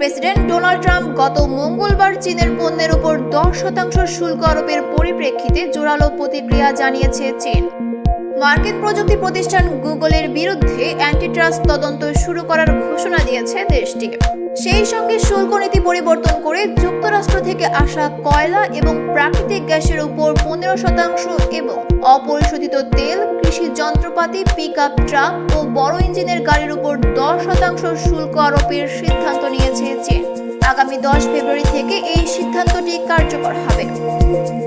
President Donald Trump গত মঙ্গলবার চীনের পণ্যের উপর 10% শুল্ক আরোপের পরিপ্রেক্ষিতে জোরালো প্রতিক্রিয়া জানিয়েছে চীন। মার্কিন প্রযুক্তি প্রতিষ্ঠান গুগলের বিরুদ্ধে অ্যান্টিট্রাস্ট তদন্ত শুরু করার ঘোষণা দিয়েছে দেশটি। সেই সঙ্গে শুল্ক নীতি পরিবর্তন করে যুক্তরাষ্ট্র থেকে আসা কয়লা এবং প্রাকৃতিক গ্যাসের উপর 15% এবং অপরিশোধিত তেল, কৃষি যন্ত্রপাতি, পিকআপ ট্রাক ও বড় ইঞ্জিনের গাড়ির উপর 10% শুল্ক আরোপের সিদ্ধান্ত নিয়েছে চীন। আগামী 10 ফেব্রুয়ারি থেকে এই সিদ্ধান্তটি কার্যকর হবে।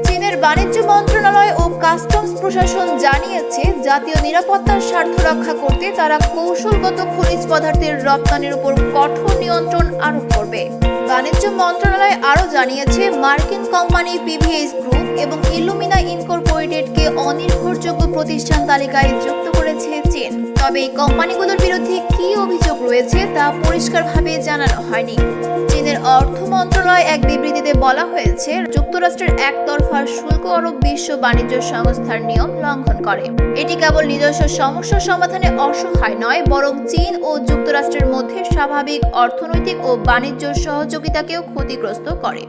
চীনের বাণিজ্য মন্ত্রণালয় ও কাস্টমস প্রশাসন জানিয়েছে, জাতীয় নিরাপত্তার স্বার্থ রক্ষা করতে তারা কৌশলগত খনিজ পদার্থের রপ্তানির উপর কঠোর নিয়ন্ত্রণ আরোপ করবে। বাণিজ্য মন্ত্রণালয় আরও জানিয়েছে, মার্কিন কোম্পানি পিভিএস গ্রুপ এবং ইলুমিনা ইনকর্পোরেটেডকে অনির্ভরযোগ্য প্রতিষ্ঠান তালিকায় যুক্ত করেছে চীন। তবে এই কোম্পানিগুলোর বিরুদ্ধে কী অভিযোগ রয়েছে তা পরিষ্কারভাবে জানানো হয়নি। চীনের অর্থ মন্ত্রণালয় এক বিবৃতিতে বলা হয়েছে, যুক্তরাষ্ট্রের একতরফা শুল্ক আরোপ বিশ্ব বাণিজ্য সংস্থার নিয়ম লঙ্ঘন করে। এটি কেবল নিজস্ব সমস্যা সমাধানে অসহায় নয়, বরং চীন ও যুক্তরাষ্ট্রের মধ্যে স্বাভাবিক অর্থনৈতিক ও বাণিজ্য সহযোগিতাকেও ক্ষতিগ্রস্ত করে।